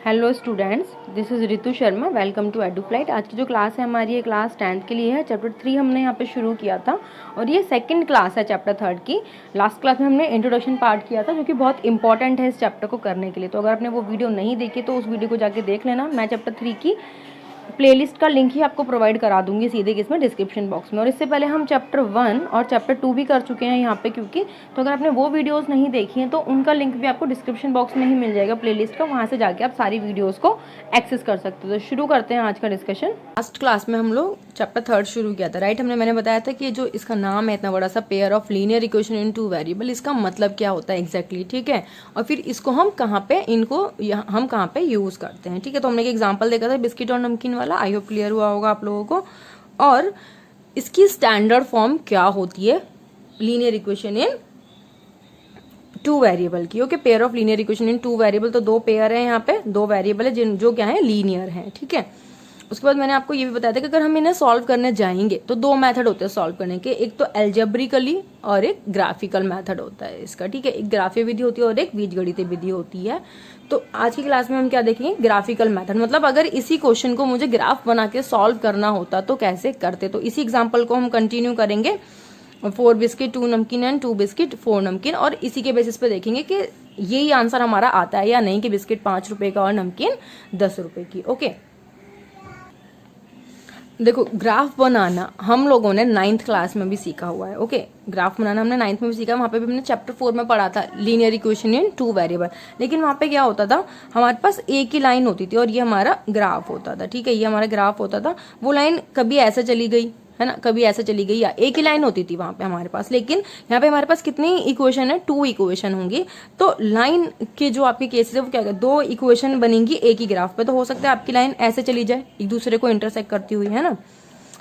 Hello students, this is Ritu Sharma. Welcome to Eduflight. आज की जो क्लास है हमारी, ये क्लास 10th के लिए है। चैप्टर 3 हमने यहाँ पे शुरू किया था और ये सेकंड क्लास है चैप्टर 3 की। लास्ट क्लास में हमने इंट्रोडक्शन पार्ट किया था जो कि बहुत इंपॉर्टेंट है इस चैप्टर को करने के लिए। तो अगर आपने वो वीडियो नहीं देखी तो उस वीडियो को जाके देख लेना। मैं चैप्टर 3 की प्लेलिस्ट का लिंक ही आपको प्रोवाइड करा दूंगी सीधे इसमें डिस्क्रिप्शन बॉक्स में। और इससे पहले हम चैप्टर 1 और चैप्टर 2 भी कर चुके हैं यहाँ पे, क्योंकि तो अगर आपने वो वीडियोस नहीं देखी हैं तो उनका लिंक भी आपको डिस्क्रिप्शन बॉक्स में ही मिल जाएगा प्लेलिस्ट का। वहाँ से जाके आप सारी वीडियोस को एक्सेस कर सकते हो। तो शुरू करते हैं आज का डिस्कशन। लास्ट क्लास में हम लोग चैप्टर 3 शुरू किया था, राइट। मैंने बताया था कि जो इसका नाम है इतना बड़ा सा, pair of linear equation in two variable, इसका मतलब क्या होता है एग्जैक्टली, ठीक है। और फिर इसको हम कहाँ पे हम कहाँ पे यूज करते हैं, ठीक है। तो हमने एक एग्जाम्पल देखा था बिस्किट और नमकीन वाला, आई होप क्लियर हुआ होगा आप लोगों को। और इसकी स्टैंडर्ड फॉर्म क्या होती है linear equation in two variable की। Okay, pair of linear equation in two variable, तो दो पेयर है यहाँ पे, दो वेरिएबल है जो क्या है, लीनियर है, ठीक है। उसके बाद मैंने आपको ये भी बताया था कि अगर हम इन्हें सॉल्व करने जाएंगे तो दो मेथड होते हैं सॉल्व करने के, एक तो एल्जेब्रिकली और एक ग्राफिकल मेथड होता है इसका, ठीक है। एक ग्राफीय विधि होती है और एक बीजगणितीय विधि होती है। तो आज की क्लास में हम क्या देखेंगे, ग्राफिकल मेथड। मतलब अगर इसी क्वेश्चन को मुझे ग्राफ बना के सॉल्व करना होता तो कैसे करते, तो इसी एग्जाम्पल को हम कंटिन्यू करेंगे। 4 बिस्किट 2 नमकीन एंड 2 बिस्किट 4 नमकीन, और इसी के बेसिस पे देखेंगे कि यही आंसर हमारा आता है या नहीं, कि बिस्किट 5 रुपए का और नमकीन 10 रुपए की। ओके, देखो ग्राफ बनाना हम लोगों ने 9th क्लास में भी सीखा हुआ है। ओके, ग्राफ बनाना हमने 9th में भी सीखा, वहां पे भी हमने चैप्टर 4 में पढ़ा था linear equation in two variable. लेकिन वहां पे क्या होता था, हमारे पास एक ही लाइन होती थी और ये हमारा ग्राफ होता था, ठीक है। ये हमारा ग्राफ होता था। वो लाइन कभी ऐसे चली गई है ना, कभी ऐसे चली गई, या एक ही लाइन होती थी वहां पे हमारे पास। लेकिन यहाँ पे हमारे पास कितनी इक्वेशन है, 2 इक्वेशन होंगी। तो लाइन के जो आपके केसेस है वो क्या, दो इक्वेशन बनेंगी एक ही ग्राफ पे। तो हो सकता है आपकी लाइन ऐसे चली जाए एक दूसरे को इंटरसेक्ट करती हुई, है ना।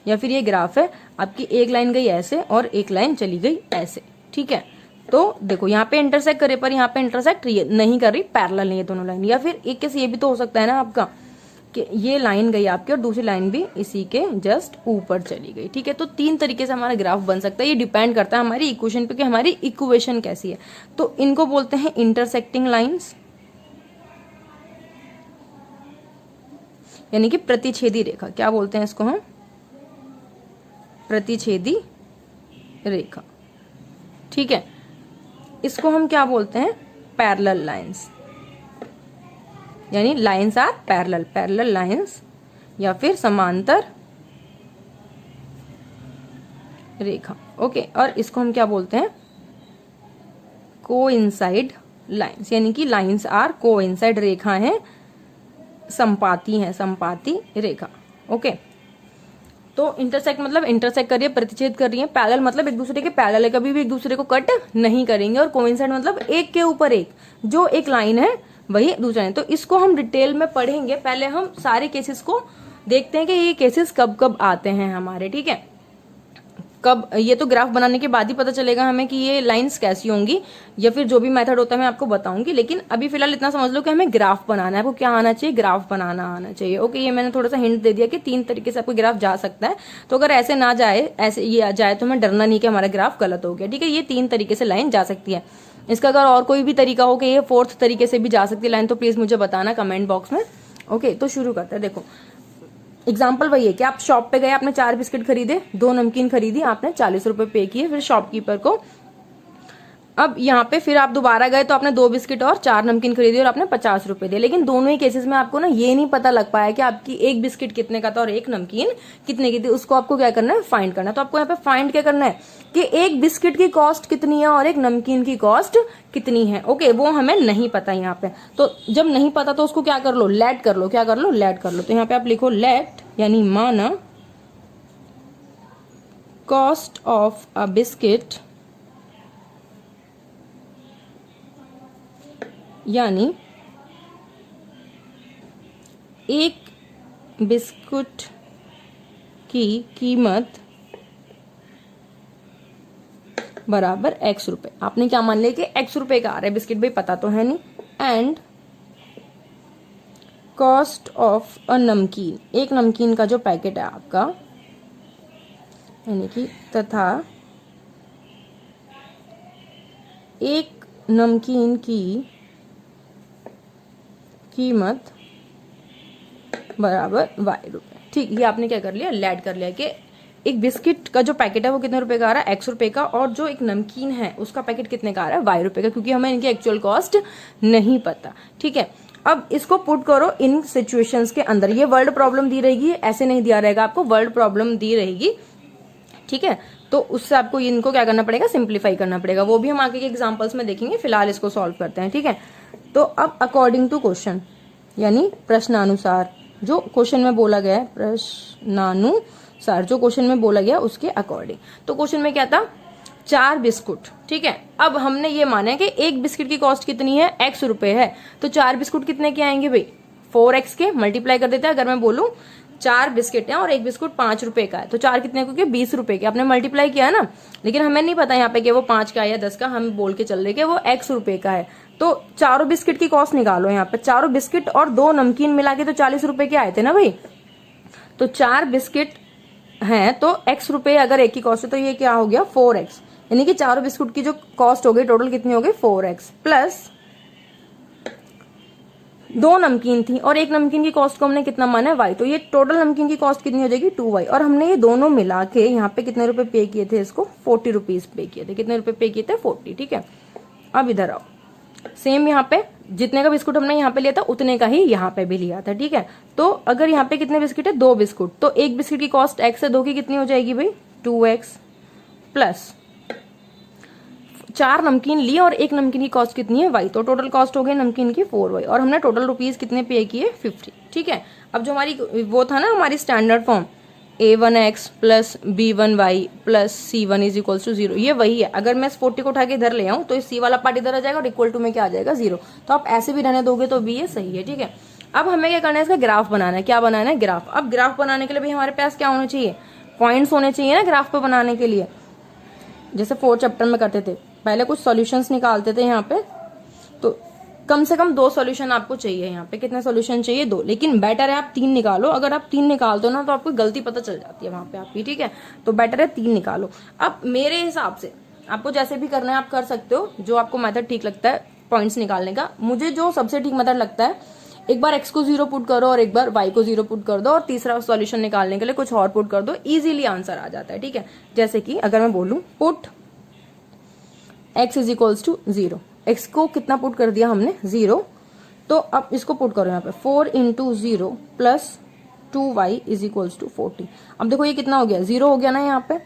या फिर ये ग्राफ है, आपकी एक लाइन गई ऐसे और एक लाइन चली गई ऐसे, ठीक है। तो देखो यहाँ पे इंटरसेक्ट करे पर यहाँ पे इंटरसेक्ट नहीं कर रही, पैरेलल नहीं है दोनों लाइन। या फिर एक केस ये भी तो हो सकता है ना आपका, कि ये लाइन गई आपकी और दूसरी लाइन भी इसी के जस्ट ऊपर चली गई, ठीक है। तो 3 तरीके से हमारा ग्राफ बन सकता है। ये डिपेंड करता है हमारी इक्वेशन पे कि हमारी इक्वेशन कैसी है। तो इनको बोलते हैं इंटरसेक्टिंग लाइंस, यानी कि प्रतिच्छेदी रेखा। क्या बोलते हैं इसको हम, प्रतिच्छेदी रेखा, ठीक है। इसको हम क्या बोलते हैं, पैरेलल लाइंस, यानी lines are parallel, parallel lines, या फिर समांतर रेखा। ओके, और इसको हम क्या बोलते हैं, कोइंसाइड लाइंस, यानी कि लाइंस आर कोइंसाइड, रेखा है संपाती है, संपाती रेखा। ओके, तो इंटरसेक्ट मतलब इंटरसेक्ट कर रही है, प्रतिच्छेद कर रही है। पैरेलल मतलब एक दूसरे के पैरेलल है, कभी भी एक दूसरे को कट नहीं करेंगे। और कोइंसाइड मतलब एक के ऊपर एक, जो एक लाइन है वही दूसरा है। तो इसको हम डिटेल में पढ़ेंगे। पहले हम सारे केसेस को देखते हैं कि ये केसेस कब कब आते हैं हमारे, ठीक है। कब, ये तो ग्राफ बनाने के बाद ही पता चलेगा हमें कि ये लाइंस कैसी होंगी, या फिर जो भी मेथड होता है मैं आपको बताऊंगी। लेकिन अभी फिलहाल इतना समझ लो कि हमें ग्राफ बनाना है। आपको क्या आना चाहिए, ग्राफ बनाना आना चाहिए। ओके, ये मैंने थोड़ा सा हिंट दे दिया कि 3 तरीके से आपको ग्राफ जा सकता है। तो अगर ऐसे ना जाए, ऐसे ये जाए, तो हमें डरना नहीं कि हमारा ग्राफ गलत हो गया, ठीक है। ये 3 तरीके से लाइन जा सकती है। इसका अगर और कोई भी तरीका हो कि ये 4th तरीके से भी जा सकती है लाइन, तो प्लीज मुझे बताना कमेंट बॉक्स में। ओके, तो शुरू करते हैं। देखो एग्जाम्पल वही है कि आप शॉप पे गए, आपने 4 बिस्किट खरीदे, 2 नमकीन खरीदी, आपने 40 रुपए पे किए फिर शॉपकीपर को। अब यहाँ पे फिर आप दोबारा गए तो आपने 2 बिस्किट और 4 नमकीन खरीदी और आपने 50 रुपए दिए। लेकिन दोनों ही केसेस में आपको ना ये नहीं पता लग पाया कि आपकी एक बिस्किट कितने का था और एक नमकीन कितने की थी। उसको आपको क्या करना है, फाइंड करना है। तो आपको यहाँ पे फाइंड क्या करना है कि एक बिस्किट की कॉस्ट कितनी है और एक नमकीन की कॉस्ट कितनी है। ओके, वो हमें नहीं पता यहाँ पे। तो जब नहीं पता तो उसको क्या कर लो, लेट कर लो। क्या कर लो, लेट कर लो। तो यहाँ पे आप लिखो लेट, यानी माना कॉस्ट ऑफ अ बिस्किट, यानी एक बिस्कुट की कीमत बराबर x रुपए। आपने क्या मान लिया कि x रुपए का आ रहा है बिस्किट, भाई पता तो है नहीं। एंड कॉस्ट ऑफ अ नमकीन, एक नमकीन का जो पैकेट है आपका, यानी कि तथा एक नमकीन की कीमत बराबर y रुपए। ठीक, ये आपने क्या कर लिया, लेट कर लिया कि एक बिस्किट का जो पैकेट है वो कितने रुपए का आ रहा है, x रुपए का, और जो एक नमकीन है उसका पैकेट कितने का आ रहा है, y रुपए का, क्योंकि हमें इनकी एक्चुअल कॉस्ट नहीं पता। ठीक है, अब इसको पुट करो इन सिचुएशंस के अंदर। ये वर्ड प्रॉब्लम दी रहेगी, ऐसे नहीं दिया रहेगा आपको, वर्ड प्रॉब्लम दी रहेगी। ठीक है, तो उससे आपको इनको क्या करना पड़ेगा, सिंप्लीफाई करना पड़ेगा। वो भी हम आगे के एग्जांपल्स में देखेंगे, फिलहाल इसको सॉल्व करते हैं। ठीक है, तो अब अकॉर्डिंग टू क्वेश्चन, यानी प्रश्नानुसार, जो क्वेश्चन में बोला गया है, प्रश्नानुसार जो क्वेश्चन में बोला गया उसके अकॉर्डिंग। तो क्वेश्चन में क्या था, 4 बिस्कुट। ठीक है, अब हमने ये माना है कि एक बिस्किट की कॉस्ट कितनी है, x रुपए है, तो 4 बिस्कुट कितने के आएंगे भाई, 4x के, मल्टीप्लाई कर देते हैं। अगर मैं बोलूं 4 बिस्किट है और एक बिस्कुट 5 रुपए का है, तो 4 कितने को, 20 रुपए के, आपने मल्टीप्लाई किया है ना। लेकिन हमें नहीं पता यहाँ पे कि वो 5 का है या 10 का, हम बोल के चल रहे कि वो x रुपए का है। तो चारों बिस्किट की कॉस्ट निकालो, यहाँ पे चारों बिस्किट और 2 नमकीन मिला के तो 40 रुपए के आए थे ना भाई। तो 4 बिस्किट हैं तो x रुपए अगर एक की कॉस्ट है, तो ये क्या हो गया, 4x, यानी कि चारों बिस्कुट की जो कॉस्ट हो गई टोटल कितनी हो गई, 4x, प्लस 2 नमकीन थी और एक नमकीन की कॉस्ट को हमने कितना माना है, y, तो ये टोटल नमकीन की कॉस्ट कितनी हो जाएगी, 2y, और हमने ये दोनों मिला के यहाँ पे कितने रुपए पे किए थे, इसको 40 रुपीज पे किए थे। कितने रुपए पे किए थे, 40। ठीक है, अब इधर आओ, सेम यहाँ पे जितने का बिस्कुट हमने यहाँ पे लिया था उतने का ही यहाँ पे भी लिया था। ठीक है, तो अगर यहाँ पे कितने बिस्किट है, 2 बिस्कुट, तो एक बिस्किट की कॉस्ट x है, 2 की कितनी हो जाएगी भाई, 2x, प्लस 4 नमकीन ली और एक नमकीन की कॉस्ट कितनी है, y, तो टोटल कॉस्ट हो गई नमकीन की 4y, और हमने टोटल रुपीज कितने पे किए, 50। ठीक है, अब जो हमारी वो था ना हमारी standard form, a1x plus b1y plus c1 is equals to 0, ये वही है। अगर मैं इस 40 को उठा के इधर ले आऊं तो इस c वाला पार्ट इधर आ जाएगा और इक्वल टू में क्या आ जाएगा, 0। तो आप ऐसे भी रहने दोगे तो भी ये सही है। ठीक है, अब हमें क्या करना है, इसका ग्राफ बनाना है। क्या बनाना है, ग्राफ। अब ग्राफ बनाने के लिए भी हमारे पास क्या होना चाहिए, पॉइंट्स होने चाहिए ना ग्राफ पे बनाने के लिए। जैसे 4th चैप्टर में करते थे, पहले कुछ सॉल्यूशंस निकालते थे यहाँ पे, तो कम से कम 2 सॉल्यूशन आपको चाहिए। यहाँ पे कितने सॉल्यूशन चाहिए, 2, लेकिन बेटर है आप 3 निकालो। अगर आप 3 निकालते हो ना तो आपको गलती पता चल जाती है वहां पे आपकी। ठीक है, तो बेटर है 3 निकालो। अब मेरे हिसाब से आपको जैसे भी करना है आप कर सकते हो, जो आपको मेथड ठीक लगता है पॉइंट्स निकालने का। मुझे जो सबसे ठीक मेथड लगता है, एक बार x को 0 पुट करो और एक बार y को 0 पुट कर दो और तीसरा सॉल्यूशन निकालने के लिए कुछ और पुट कर दो, इजीली आंसर आ जाता है। ठीक है, जैसे कि अगर मैं बोलूं put x is equals to 0, x को कितना पुट कर दिया हमने, 0, तो अब इसको पुट करो यहाँ पे 4 into 0 plus 2y is equals to 40। अब देखो ये कितना हो गया, 0 हो गया ना यहाँ पे,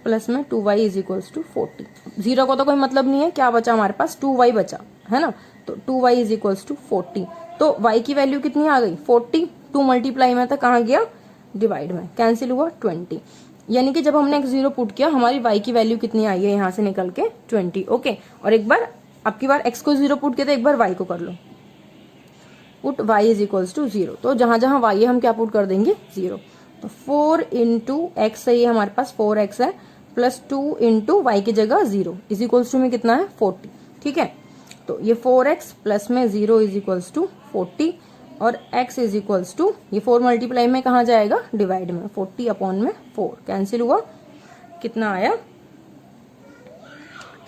प्लस में 2y इज इक्वल्स टू 40। 0 को तो कोई मतलब नहीं है, क्या बचा हमारे पास, 2y बचा है ना, तो 2y इज इक्वल्स टू 40। तो y की वैल्यू कितनी आ गई, 40, 2 मल्टीप्लाई में था, कहाँ गया, डिवाइड में, कैंसिल हुआ 20। यानी कि जब हमने एक 0 पुट किया हमारी y की वैल्यू कितनी आई है यहाँ से निकल के 20। ओके, और एक बार अब की बार x को 0 पुट किया तो एक बार y को कर लो, put y is equals to 0, तो जहां जहां y है हम क्या पुट कर देंगे, 0। तो 4 इंटू एक्स है, ये हमारे पास 4x है, प्लस 2 इंटू वाई की जगह 0 इज इक्वल्स टू में कितना है, 40। ठीक है, तो ये 4x प्लस में 0 इज इक्वल्स टू 40 और x इज इक्वल्स टू, ये 4 मल्टीप्लाई में कहाँ जाएगा, डिवाइड में, 40 अपॉन में 4 कैंसिल हुआ, कितना आया,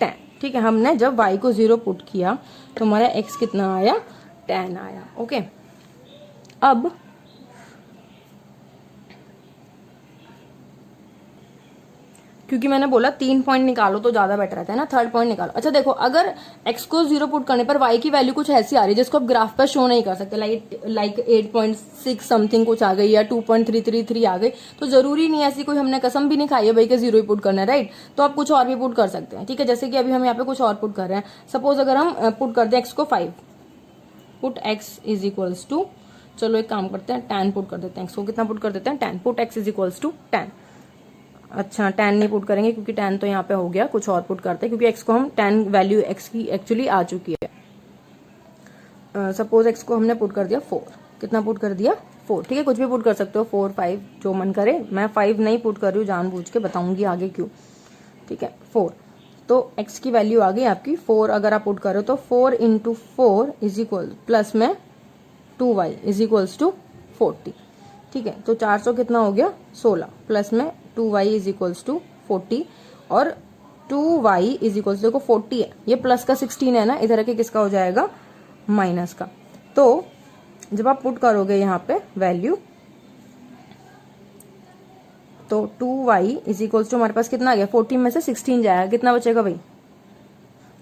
10। ठीक है, हमने जब y को 0 पुट किया तो हमारा x कितना आया, 10 आया। ओके, अब क्योंकि मैंने बोला 3 पॉइंट निकालो तो ज्यादा बेटर रहता है ना, 3rd पॉइंट निकालो। अच्छा देखो, अगर x को 0 पुट करने पर y की वैल्यू कुछ ऐसी आ रही है जिसको आप ग्राफ पर शो नहीं कर सकते, लाइक 8.6 समथिंग कुछ आ गई या 2.333 आ गई, तो जरूरी नहीं ऐसी कोई हमने कसम भी नहीं खाई है भाई कि 0 ही पुट करना है, राइट। तो आप कुछ और भी पुट कर सकते हैं। ठीक है, जैसे कि अभी हम यहाँ पे कुछ और पुट कर रहे हैं। सपोज अगर हम पुट कर दें x को 5, put x is equals to, चलो एक काम करते हैं 10 पुट कर देते हैं, x को कितना पुट कर देते हैं, 10, put x is equals to 10। अच्छा 10 नहीं पुट करेंगे क्योंकि 10 तो यहाँ पे हो गया, कुछ और पुट करते हैं क्योंकि x को हम 10 वैल्यू x की एक्चुअली आ चुकी है। सपोज x को हमने पुट कर दिया 4, कितना पुट कर दिया, 4। ठीक है, कुछ भी पुट कर सकते हो, 4 5 जो मन करे, मैं 5 नहीं पुट कर रही हूँ जानबूझ के, बताऊंगी आगे क्यों। ठीक है, 4, तो x की वैल्यू आ गई आपकी 4। अगर आप पुट करो तो 4 इंटू 4 इज इक्वल प्लस में 2y इज इक्वल्स टू 40। ठीक है, तो 400 कितना हो गया, 16, प्लस में 2y इज इक्वल्स टू 40 और 2y इज इक्वल्स, देखो 40 है, ये प्लस का 16 है ना, इधर के किसका हो जाएगा, माइनस का। तो जब आप पुट करोगे यहाँ पे वैल्यू, तो 2y इज इक्वल्स टू हमारे पास कितना आ गया, 14 में से 16 जाएगा, कितना बचेगा भाई,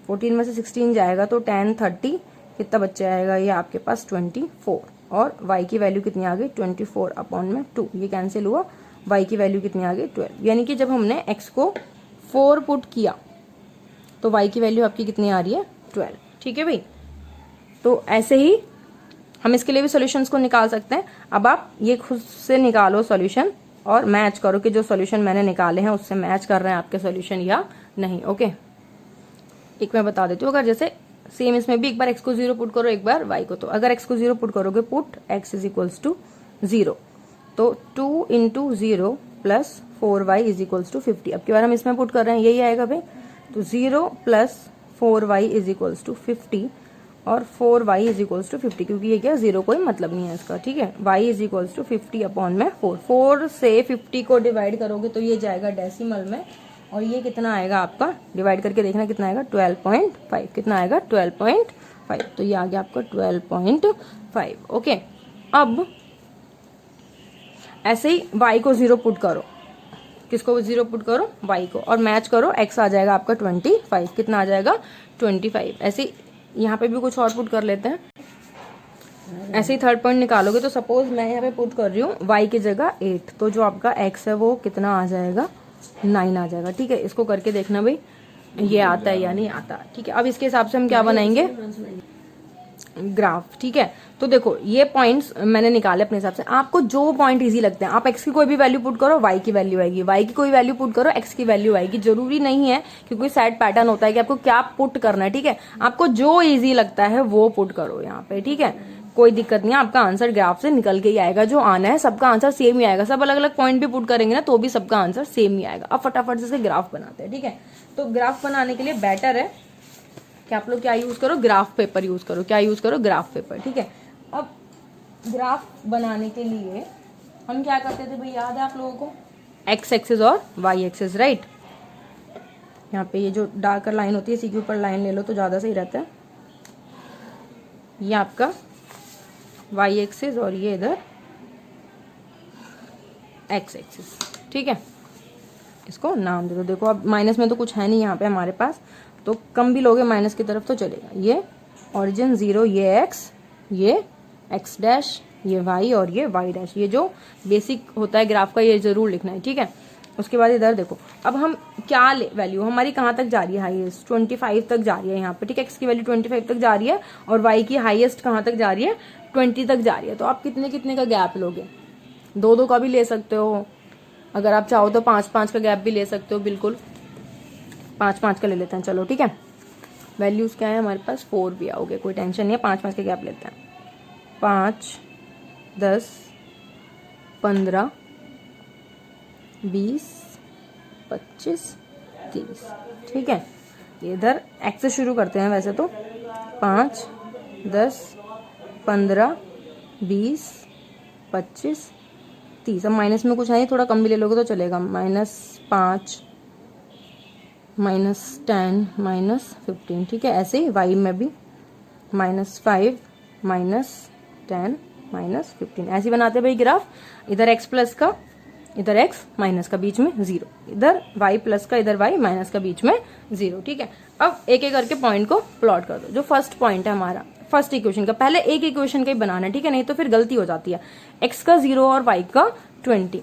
14 में से 16 जाएगा तो 10 30 कितना बच्चा आएगा, ये आपके पास 24, और y की वैल्यू कितनी आ गई 24 अपॉन में 2, ये कैंसिल हुआ, y की वैल्यू कितनी आ गई 12। यानी कि जब हमने x को 4 पुट किया तो y की वैल्यू आपकी कितनी आ रही है 12। ठीक है भाई, तो ऐसे ही हम इसके लिए भी सॉल्यूशंस को निकाल सकते हैं। अब आप ये खुद से निकालो सॉल्यूशन और मैच करो कि जो सॉल्यूशन मैंने निकाले हैं उससे मैच कर रहे हैं आपके सॉल्यूशन या नहीं। ओके, एक मैं बता देती हूँ, अगर जैसे सेम इसमें भी एक बार x को 0 पुट करो, एक बार y को, तो अगर x को 0 पुट करोगे, put x is equals to 0, तो 2 into 0 plus 4y is equals to 50। अब की बार हम इसमें पुट कर रहे हैं, यही आएगा भाई, तो 0 plus 4y is equals to 50, और 4y इज इक्वल्स टू 50, क्योंकि ये क्या 0 कोई मतलब नहीं है इसका। ठीक है, y is equals to 50 upon में 4, 4 से 50 को डिवाइड करोगे तो ये जाएगा डेसिमल में, और ये कितना आएगा आपका, डिवाइड करके देखना कितना आएगा 12.5, कितना आएगा 12.5, तो ये आ गया आपका 12.5। ओके, अब ऐसे ही y को 0 पुट करो, किसको 0 पुट करो, y को, और मैच करो, x आ जाएगा आपका 25, कितना आ जाएगा 25। ऐसे यहाँ पे भी कुछ और पुट कर लेते हैं। ऐसे ही थर्ड पॉइंट निकालोगे, तो सपोज मैं यहाँ पे पुट कर रही हूँ y की जगह 8, तो जो आपका x है वो कितना आ जाएगा 9 आ जाएगा। ठीक है, इसको करके देखना भाई ये आता है या नहीं आता। ठीक है, अब इसके हिसाब से हम क्या बनाएंगे, ग्राफ। ठीक है, तो देखो ये पॉइंट्स मैंने निकाले अपने हिसाब से, आपको जो पॉइंट इजी लगते हैं, आप x की कोई भी वैल्यू पुट करो, y की वैल्यू आएगी, y की कोई वैल्यू पुट करो, x की वैल्यू आएगी। जरूरी नहीं है, क्योंकि सेट पैटर्न होता है कि आपको क्या पुट करना है। ठीक है, आपको जो इजी लगता है वो पुट करो यहाँ पे। ठीक है, कोई दिक्कत नहीं है, आपका आंसर ग्राफ से निकल के ही आएगा, जो आना है सबका आंसर सेम ही आएगा। सब अलग अलग पॉइंट भी पुट करेंगे ना तो भी सबका आंसर सेम ही आएगा। अब फटाफट से ग्राफ बनाते हैं। ठीक है, तो ग्राफ बनाने के लिए बेटर है कि आप लोग क्या यूज करो, ग्राफ पेपर यूज करो। क्या यूज करो, ग्राफ पेपर। ठीक है, अब ग्राफ बनाने के लिए हम क्या करते थे भाई, याद है आप लोगों को, एक्स एक्सिस और वाई एक्सिस, राइट। यहाँ पे ये जो डार्कर लाइन होती है इसी के ऊपर लाइन ले लो तो ज्यादा सही रहता है। ये आपका वाई एक्सिस और ये इधर एक्स एक्सिस। ठीक है, इसको नाम दे दो। देखो अब माइनस में तो कुछ है नहीं यहाँ पे हमारे पास, तो कम भी लोगे माइनस की तरफ तो चलेगा। ये ओरिजिन 0, ये एक्स, ये एक्स डैश, ये वाई और ये वाई डैश। ये जो बेसिक होता है ग्राफ का ये जरूर लिखना है। ठीक है, उसके बाद इधर देखो, अब हम क्या वैल्यू हमारी कहाँ तक जा रही है, हाईएस्ट 25 तक जा रही है यहाँ पे। ठीक है, एक्स की वैल्यू 25 तक जा रही है और वाई की हाईएस्ट कहाँ तक जा रही है, 20 तक जा रही है। तो आप कितने कितने का गैप लोगे, 2-2 का भी ले सकते हो, अगर आप चाहो तो 5-5 का गैप भी ले सकते हो। बिल्कुल 5-5 का ले लेते हैं, चलो। ठीक है, वैल्यूज क्या है हमारे पास, 4 भी आओगे, कोई टेंशन नहीं है, 5-5 का गैप लेते हैं। 5, 10, 15, 20, 25, 30। ठीक है, इधर एक्स से शुरू करते हैं वैसे तो, 5, 10, 15, 20, 25, 30। अब माइनस में कुछ है नहीं, थोड़ा कम भी ले लोगे तो चलेगा, -5, -10, -15। ठीक है, ऐसे ही वाई में भी -5, -10, -15 ऐसे बनाते हैं भाई ग्राफ। इधर एक्स प्लस का, इधर एक्स माइनस का, बीच में 0, इधर वाई प्लस का, इधर वाई माइनस का, बीच में 0। ठीक है, अब एक एक करके पॉइंट को प्लॉट कर दो। जो फर्स्ट पॉइंट है हमारा, फर्स्ट इक्वेशन का, पहले एक इक्वेशन का ही बनाना है। ठीक है, नहीं तो फिर गलती हो जाती है। एक्स का 0 और वाई का 20,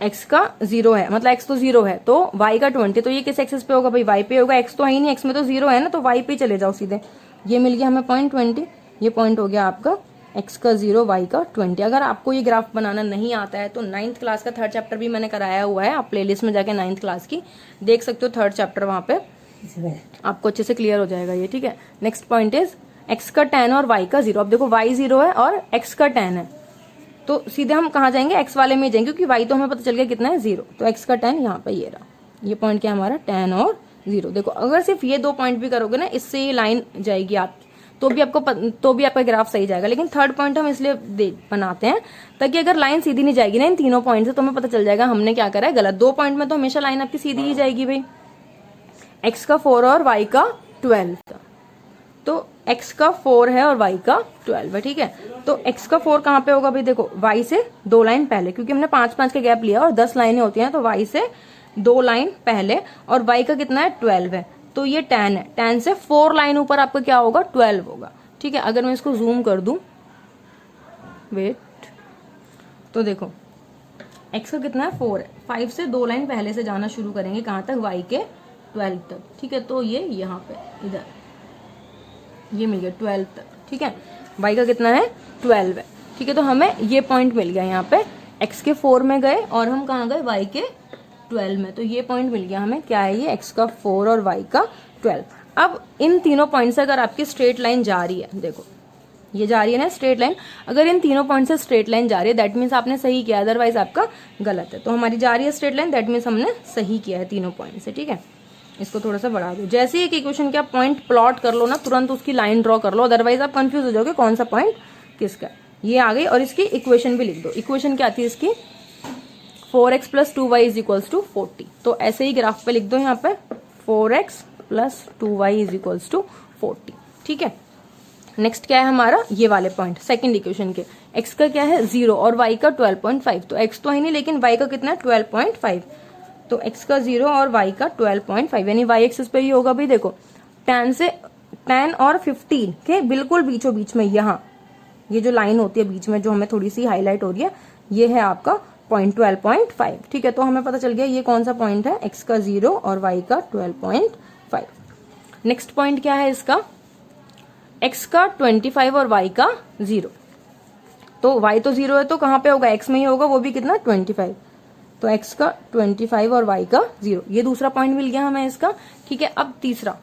एक्स का 0 है मतलब एक्स तो 0 है, तो वाई का 20, तो ये किस एक्सिस पे होगा भाई, वाई पे होगा। एक्स तो है ही नहीं, एक्स में तो 0 है ना, तो वाई पे चले जाओ सीधे। ये मिल गया हमें पॉइंट 20, ये पॉइंट हो गया आपका एक्स का 0, वाई का 20। अगर आपको ये ग्राफ बनाना नहीं आता है तो 9th क्लास का 3rd चैप्टर भी मैंने कराया हुआ है, आप प्लेलिस्ट में जाके 9th क्लास की देख सकते हो, 3rd चैप्टर वहां पे आपको अच्छे से क्लियर हो जाएगा ये। ठीक है, नेक्स्ट पॉइंट इज एक्स का 10 और वाई का 0। अब देखो वाई 0 है और एक्स का 10 है, तो सीधे हम कहाँ जाएंगे, एक्स वाले में जाएंगे, क्योंकि वाई तो हमें पता चल गया कितना है 0। तो एक्स का 10 यहाँ पे ये रहा, ये पॉइंट क्या हमारा 10 और 0। देखो अगर सिर्फ ये 2 पॉइंट भी करोगे ना, इससे ये लाइन जाएगी आपकी, तो भी आपका ग्राफ सही जाएगा। लेकिन 3rd पॉइंट हम इसलिए बनाते हैं ताकि अगर लाइन सीधी नहीं जाएगी ना इन तीनों पॉइंट से, तो हमें पता चल जाएगा हमने क्या करा है गलत। 2 पॉइंट में तो हमेशा लाइन आपकी सीधी ही जाएगी भाई, एक्स का 4 और वाई का 12। तो x का 4 है और y का 12 है, ठीक है। तो x का 4 कहाँ पे होगा भाई, देखो y से 2 लाइन पहले, क्योंकि हमने 5-5 का गैप लिया और 10 लाइनें होती हैं, तो y से 2 लाइन पहले, और y का कितना है 12 है, तो ये 10 है, 10 से 4 लाइन ऊपर आपका क्या होगा 12 होगा, ठीक है। अगर मैं इसको जूम कर दूं, वेट, तो देखो x का कितना है 4 है, 5 से 2 लाइन पहले से जाना शुरू करेंगे कहाँ तक, y के 12 तक, ठीक है। तो ये यहाँ पे इधर ये मिल गया 12 तक, ठीक है। y का कितना है 12 है, ठीक है। तो हमें ये पॉइंट मिल गया यहाँ पे, x के 4 में गए और हम कहाँ गए y के 12 में, तो ये पॉइंट मिल गया हमें, क्या है ये, x का 4 और y का 12। अब इन तीनों पॉइंट से अगर आपकी स्ट्रेट लाइन जा रही है, देखो ये जा रही है ना स्ट्रेट लाइन, अगर इन तीनों पॉइंट से स्ट्रेट लाइन जा रही है दैट मीन्स आपने सही किया, अदरवाइज आपका गलत है। तो हमारी जा रही है स्ट्रेट लाइन, दैट मीन्स हमने सही किया है तीनों पॉइंट से, ठीक है। इसको थोड़ा सा बढ़ा दो, जैसे एक इक्वेशन के आप पॉइंट प्लॉट कर लो ना, तुरंत उसकी लाइन ड्रॉ कर लो, अदरवाइज आप कंफ्यूज हो जाओगे कौन सा पॉइंट किसका। ये आ गई, और इसकी इक्वेशन भी लिख दो। इक्वेशन क्या थी इसकी, 4x + 2y = 40। तो ऐसे ही ग्राफ पे लिख दो यहाँ पे 4x + 2y = 40, ठीक है। नेक्स्ट क्या है हमारा, ये वाले पॉइंट सेकंड इक्वेशन के, x का क्या है 0 और y का 12.5, तो x तो है नहीं लेकिन y का कितना है 12.5, तो x का 0 और y का 12.5, यानी y एक्सिस पे ही होगा भाई। देखो 10 और 15 के बिल्कुल बीचों बीच में, यहाँ ये जो लाइन होती है बीच में जो हमें थोड़ी सी हाईलाइट हो रही है, ये है आपका पॉइंट 12.5, ठीक है। तो हमें पता चल गया ये कौन सा पॉइंट है, x का 0 और y का 12.5। नेक्स्ट पॉइंट क्या है इसका, x का 25 और y का 0, तो y तो 0 है तो कहाँ पे होगा, x में ही होगा, वो भी कितना 25, तो x का 25 और y का 0, ये दूसरा पॉइंट मिल गया हमें इसका, ठीक है। अब तीसरा,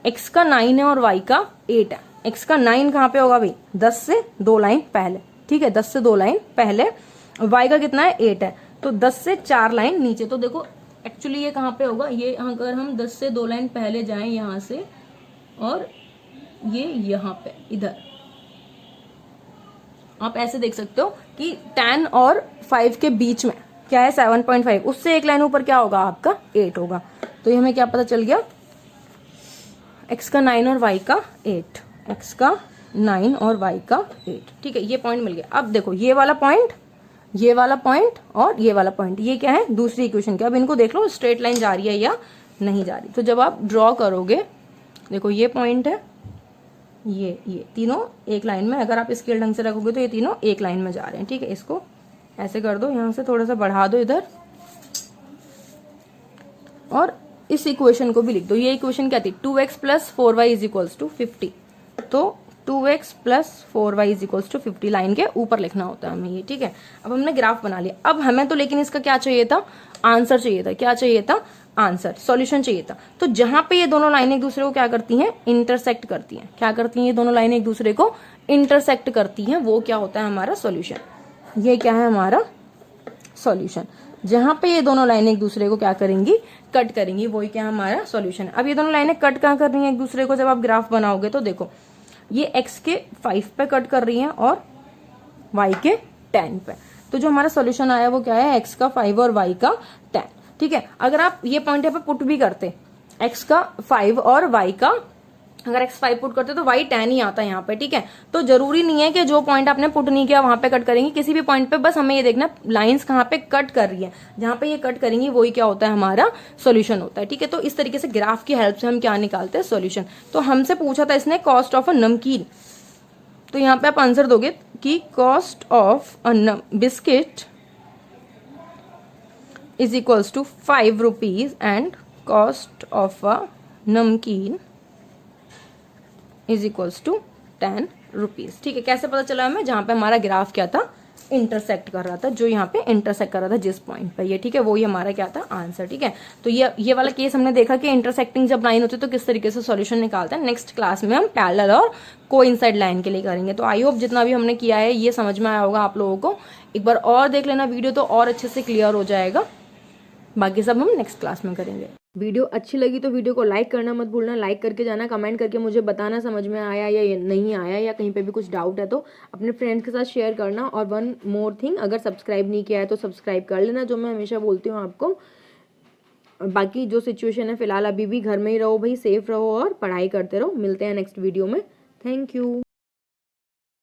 x का 9 है और y का 8 है, x का 9 कहाँ पे होगा भाई, 10 से 2 लाइन पहले, ठीक है, 10 से 2 लाइन पहले, y का कितना है 8 है, तो 10 से 4 लाइन नीचे। तो देखो एक्चुअली ये कहाँ पे होगा, ये अगर हम 10 से 2 लाइन पहले जाएं यहाँ से, और ये यहाँ पे इधर आप ऐसे देख सकते हो कि 10 और 5 के बीच में क्या है 7.5, उससे एक लाइन ऊपर क्या होगा आपका 8 होगा। तो ये हमें क्या पता चल गया, x का 9 और y का 8, x का 9 और y का 8, ठीक है, ये पॉइंट मिल गया। अब देखो ये वाला पॉइंट, ये वाला पॉइंट और ये वाला पॉइंट, ये क्या है दूसरी इक्वेशन के। अब इनको देख लो स्ट्रेट लाइन जा रही है या नहीं जा रही। तो जब आप ड्रॉ करोगे, देखो ये पॉइंट है, ये तीनों एक लाइन में, अगर आप स्केल ढंग से रखोगे तो ये तीनों एक लाइन में जा रहे हैं, ठीक है। इसको ऐसे कर दो, यहाँ से थोड़ा सा बढ़ा दो इधर, और इस इक्वेशन को भी लिख दो। ये इक्वेशन क्या थी, 2x + 4y = 50, तो 2x + 4y = 50 लाइन के ऊपर लिखना होता है हमें ये, ठीक है। अब हमने ग्राफ बना लिया। अब हमें तो लेकिन इसका क्या चाहिए था, आंसर चाहिए था। क्या चाहिए था, आंसर, सॉल्यूशन चाहिए था। तो जहां पे ये दोनों लाइनें एक दूसरे को क्या करती हैं, इंटरसेक्ट करती हैं। क्या करती हैं ये दोनों लाइनें एक दूसरे को इंटरसेक्ट करती हैं, वो क्या होता है हमारा सॉल्यूशन। ये क्या है हमारा सॉल्यूशन, जहां पे ये दोनों लाइनें एक दूसरे को क्या करेंगी, कट करेंगी, वही क्या हमारा सॉल्यूशन है। अब ये दोनों लाइनें कट कहाँ कर रही हैं एक दूसरे को, जब आप ग्राफ बनाओगे तो देखो ये x के 5 पे कट कर रही हैं और y के 10 पे। तो जो हमारा सॉल्यूशन आया वो क्या है, x का 5 और y का 10, ठीक है। अगर आप ये पॉइंट यहाँ पे पुट भी करते, x का 5 और y का, अगर x 5 पुट करते तो y 10 ही आता है यहाँ पे, ठीक है। तो जरूरी नहीं है कि जो पॉइंट आपने पुट नहीं किया वहां पे कट करेंगी, किसी भी पॉइंट पे बस हमें ये देखना लाइंस कहाँ पे कट कर रही है, जहां पे ये कट करेंगी वही क्या होता है हमारा सॉल्यूशन होता है, ठीक है। तो इस तरीके से ग्राफ की हेल्प से हम क्या निकालते हैं, सॉल्यूशन। तो हमसे पूछा था इसने कॉस्ट ऑफ अ नमकीन, तो यहाँ पे आप आंसर दोगे कि cost of a biscuit = 5 rupees and cost of a नमकीन = 10 रुपीज, ठीक है। कैसे पता चला हमें, जहां पे हमारा ग्राफ क्या था, इंटरसेक्ट कर रहा था, जो यहाँ पे इंटरसेक्ट कर रहा था जिस पॉइंट पे, ये ठीक है, वो ही हमारा क्या था आंसर, ठीक है। तो ये वाला केस हमने देखा कि इंटरसेक्टिंग जब लाइन होती है तो किस तरीके से सॉल्यूशन निकालते हैं। नेक्स्ट क्लास में हम पैरेलल और कोइंसाइड लाइन के लिए करेंगे। तो आई होप जितना भी हमने किया है ये समझ में आया होगा आप लोगों को। एक बार और देख लेना वीडियो तो और अच्छे से क्लियर हो जाएगा, बाकी सब हम नेक्स्ट क्लास में करेंगे। वीडियो अच्छी लगी तो वीडियो को लाइक करना मत भूलना, लाइक करके जाना, कमेंट करके मुझे बताना समझ में आया या नहीं आया, या कहीं पे भी कुछ डाउट है तो अपने फ्रेंड्स के साथ शेयर करना। और वन मोर थिंग, अगर सब्सक्राइब नहीं किया है तो सब्सक्राइब कर लेना, जो मैं हमेशा बोलती हूँ आपको। बाकी जो सिचुएशन है फिलहाल, अभी भी घर में ही रहो भाई, सेफ रहो और पढ़ाई करते रहो। मिलते हैं नेक्स्ट वीडियो में, थैंक यू।